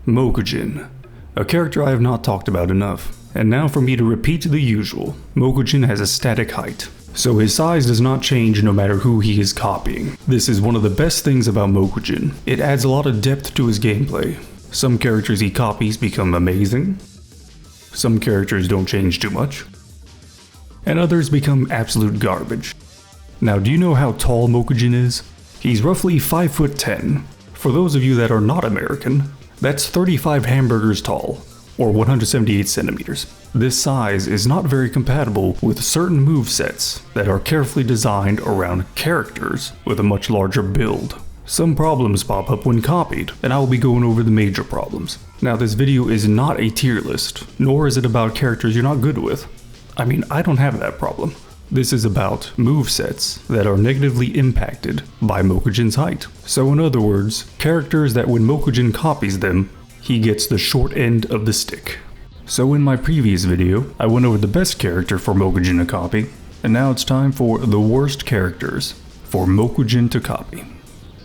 Mokujin, a character I have not talked about enough. And now for me to repeat the usual. Mokujin has a static height, so his size does not change no matter who he is copying. This is one of the best things about Mokujin. It adds a lot of depth to his gameplay. Some characters he copies become amazing, some characters don't change too much, and others become absolute garbage. Now, do you know how tall Mokujin is? He's roughly 5'10". For those of you that are not American, that's 35 hamburgers tall, or 178 centimeters. This size is not very compatible with certain movesets that are carefully designed around characters with a much larger build. Some problems pop up when copied, and I will be going over the major problems. Now, this video is not a tier list, nor is it about characters you're not good with. I mean, I don't have that problem. This is about movesets that are negatively impacted by Mokujin's height. So in other words, characters that when Mokujin copies them, he gets the short end of the stick. So in my previous video, I went over the best character for Mokujin to copy, and now it's time for the worst characters for Mokujin to copy.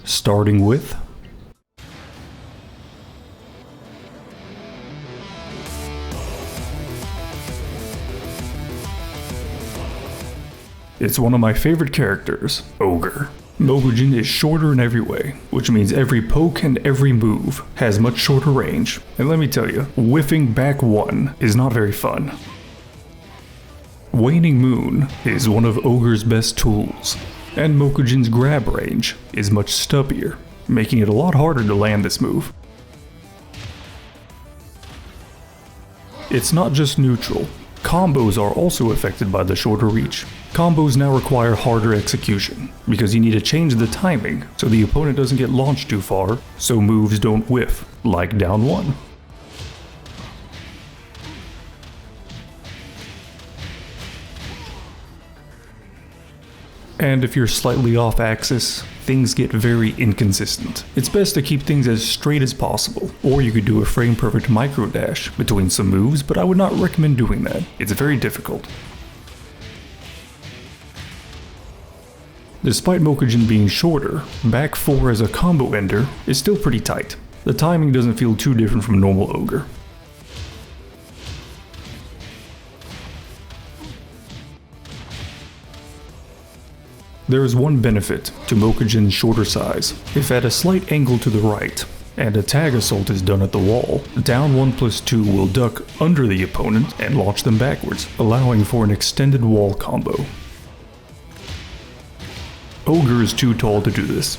Starting with it's one of my favorite characters, Ogre. Mokujin is shorter in every way, which means every poke and every move has much shorter range. And let me tell you, whiffing back one is not very fun. Waning Moon is one of Ogre's best tools, and Mokujin's grab range is much stubbier, making it a lot harder to land this move. It's not just neutral. Combos are also affected by the shorter reach. Combos now require harder execution, because you need to change the timing so the opponent doesn't get launched too far, so moves don't whiff, like down one. And if you're slightly off axis, things get very inconsistent. It's best to keep things as straight as possible, or you could do a frame perfect micro dash between some moves, but I would not recommend doing that. It's very difficult. Despite Mokujin being shorter, back 4 as a combo ender is still pretty tight. The timing doesn't feel too different from normal Ogre. There is one benefit to Mokujin's shorter size. If at a slight angle to the right, and a tag assault is done at the wall, down 1+2 will duck under the opponent and launch them backwards, allowing for an extended wall combo. Ogre is too tall to do this.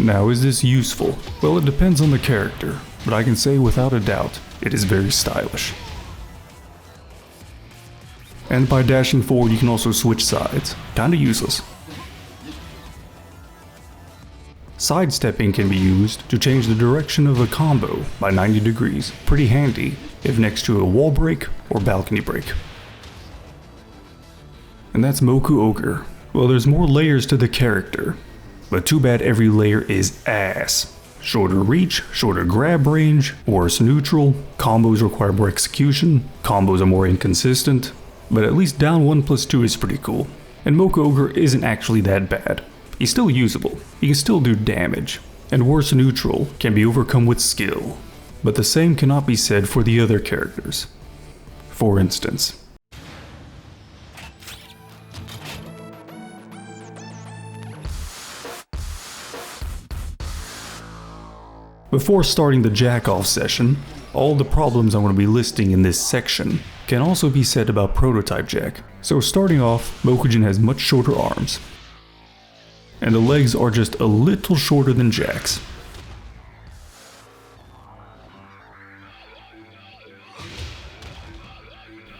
Now, is this useful? Well, it depends on the character, but I can say without a doubt, it is very stylish. And by dashing forward you can also switch sides, kinda useless. Sidestepping can be used to change the direction of a combo by 90 degrees, pretty handy if next to a wall break or balcony break. And that's Moku Ogre. Well, there's more layers to the character, but too bad every layer is ass. Shorter reach, shorter grab range, worse neutral, combos require more execution, combos are more inconsistent, but at least down 1+2 is pretty cool. And Moku Ogre isn't actually that bad. He's still usable, he can still do damage, and worse neutral can be overcome with skill. But the same cannot be said for the other characters. For instance, before starting the jack-off session, all the problems I'm going to be listing in this section can also be said about Prototype Jack. So starting off, Mokujin has much shorter arms, and the legs are just a little shorter than Jack's.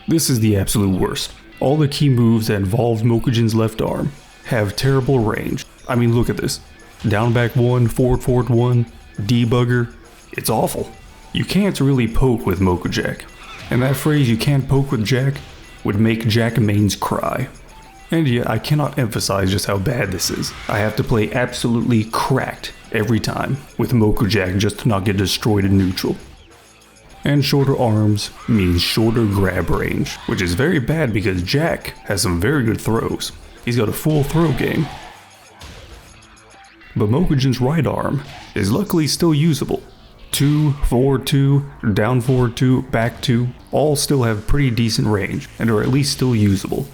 This is the absolute worst. All the key moves that involve Mokujin's left arm have terrible range. I mean, look at this. Down back 1, forward 1, debugger. It's awful. You can't really poke with Moku Jack. And that phrase, you can't poke with Jack, would make Jack mains cry. And yeah, I cannot emphasize just how bad this is. I have to play absolutely cracked every time with Moku Jack just to not get destroyed in neutral. And shorter arms means shorter grab range, which is very bad because Jack has some very good throws. He's got a full throw game. But Mokujin's right arm is luckily still usable. 2, forward 2, down forward 2, back 2, all still have pretty decent range and are at least still usable.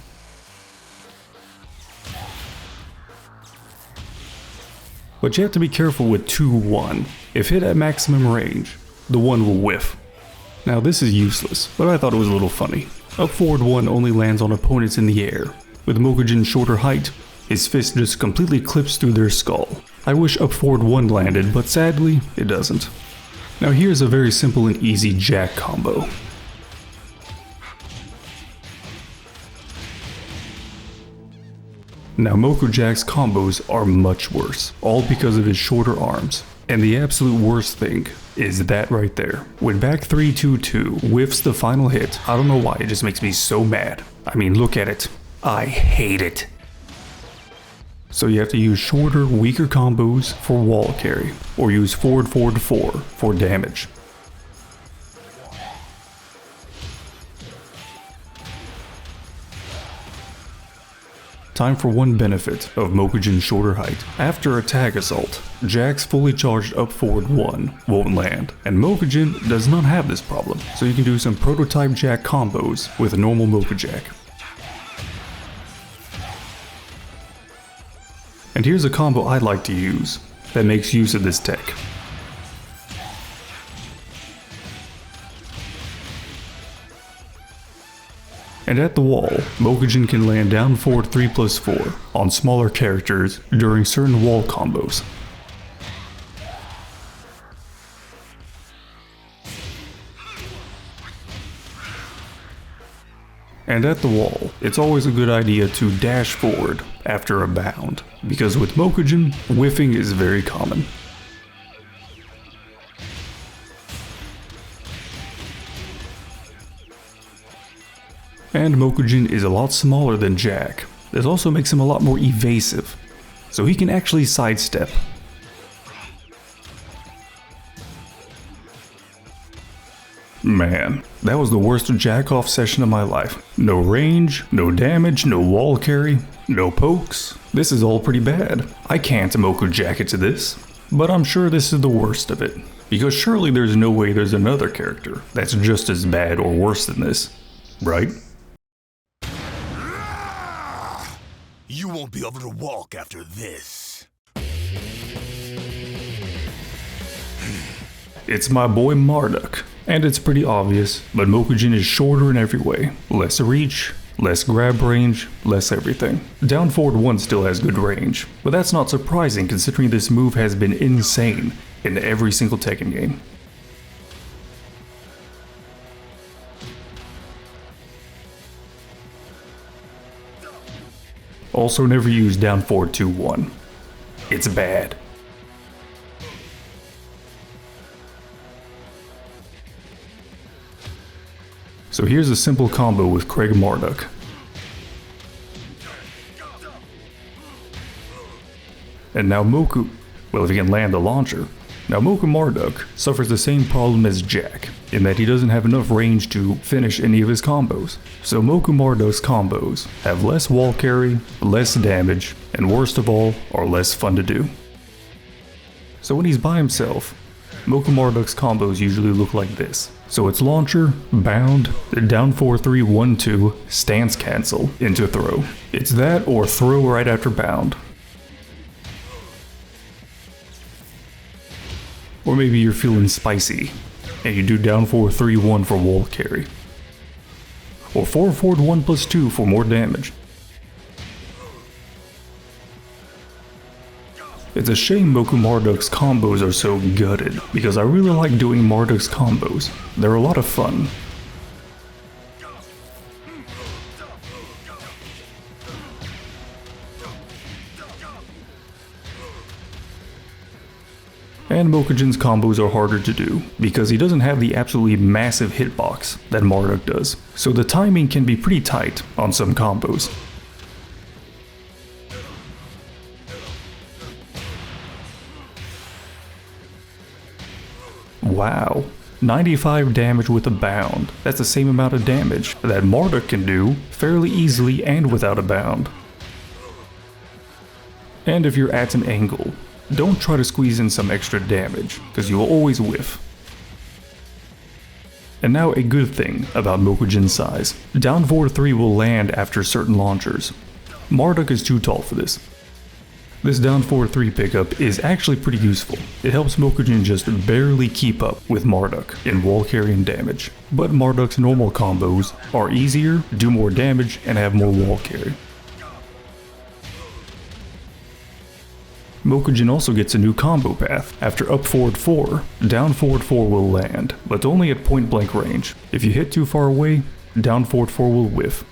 But you have to be careful with 2-1. If hit at maximum range, the 1 will whiff. Now this is useless, but I thought it was a little funny. Up forward 1 only lands on opponents in the air. With Mokujin's shorter height, his fist just completely clips through their skull. I wish up forward 1 landed, but sadly, it doesn't. Now here's a very simple and easy jack combo. Now Mokujack's combos are much worse, all because of his shorter arms. And the absolute worst thing is that right there. When back 3-2-2 whiffs the final hit, I don't know why, it just makes me so mad. I mean, look at it. I hate it. So you have to use shorter, weaker combos for wall carry, or use forward 4 for damage. Time for one benefit of Mokujin's shorter height. After a tag assault, Jack's fully charged up forward 1 won't land, and Mokujin does not have this problem, so you can do some prototype Jack combos with a normal Mokujack. And here's a combo I like to use that makes use of this tech. And at the wall, Mokujin can land down forward 3+4 on smaller characters during certain wall combos. And at the wall, it's always a good idea to dash forward after a bound, because with Mokujin, whiffing is very common. And Mokujin is a lot smaller than Jack. This also makes him a lot more evasive, so he can actually sidestep. Man, that was the worst jack-off session of my life. No range, no damage, no wall carry, no pokes. This is all pretty bad. I can't Mokujack it to this, but I'm sure this is the worst of it. Because surely there's no way there's another character that's just as bad or worse than this, right? You won't be able to walk after this. It's my boy Marduk, and it's pretty obvious, but Mokujin is shorter in every way. Less reach, less grab range, less everything. Down forward 1 still has good range, but that's not surprising considering this move has been insane in every single Tekken game. Also never use down forward 2-1. It's bad. So here's a simple combo with Craig Marduk. And now Moku, well, if he can land the launcher. Now Moku Marduk suffers the same problem as Jack, in that he doesn't have enough range to finish any of his combos. So Moku Marduk's combos have less wall carry, less damage, and worst of all, are less fun to do. So when he's by himself, Moku Marduk's combos usually look like this. So it's launcher, bound, down 4-3, 1-2, stance cancel, into throw. It's that or throw right after bound. Or maybe you're feeling spicy, and you do down 4-3-1 for wall carry. Or 4-forward 1+2 for more damage. It's a shame Moku Marduk's combos are so gutted, because I really like doing Marduk's combos. They're a lot of fun. And Mokujin's combos are harder to do, because he doesn't have the absolutely massive hitbox that Marduk does, so the timing can be pretty tight on some combos. Wow, 95 damage with a bound. That's the same amount of damage that Marduk can do fairly easily and without a bound. And if you're at an angle, don't try to squeeze in some extra damage, because you'll always whiff. And now a good thing about Mokujin's size. Down forward 3 will land after certain launchers. Marduk is too tall for this. This down forward 3 pickup is actually pretty useful. It helps Mokujin just barely keep up with Marduk in wall carry and damage. But Marduk's normal combos are easier, do more damage, and have more wall carry. Mokujin also gets a new combo path. After up forward 4, down forward 4 will land, but only at point blank range. If you hit too far away, down forward 4 will whiff.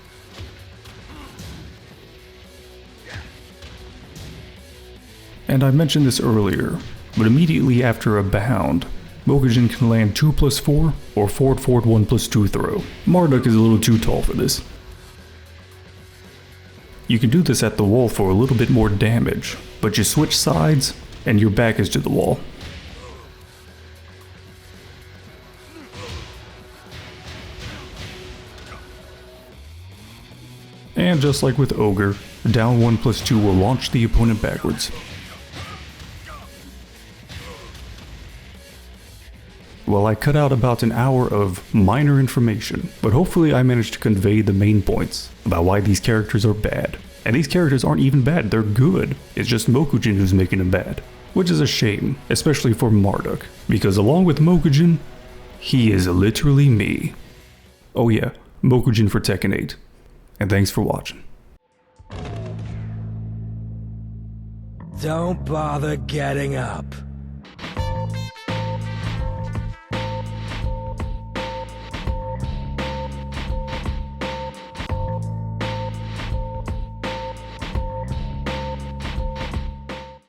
And I mentioned this earlier, but immediately after a bound, Mokujin can land 2+4 or forward 1+2 throw. Marduk is a little too tall for this. You can do this at the wall for a little bit more damage, but you switch sides and your back is to the wall. And just like with Ogre, down 1+2 will launch the opponent backwards. Well, I cut out about an hour of minor information, but hopefully I managed to convey the main points about why these characters are bad. And these characters aren't even bad, they're good. It's just Mokujin who's making them bad. Which is a shame, especially for Marduk, because along with Mokujin, he is literally me. Oh yeah, Mokujin for Tekken 8. And thanks for watching. Don't bother getting up.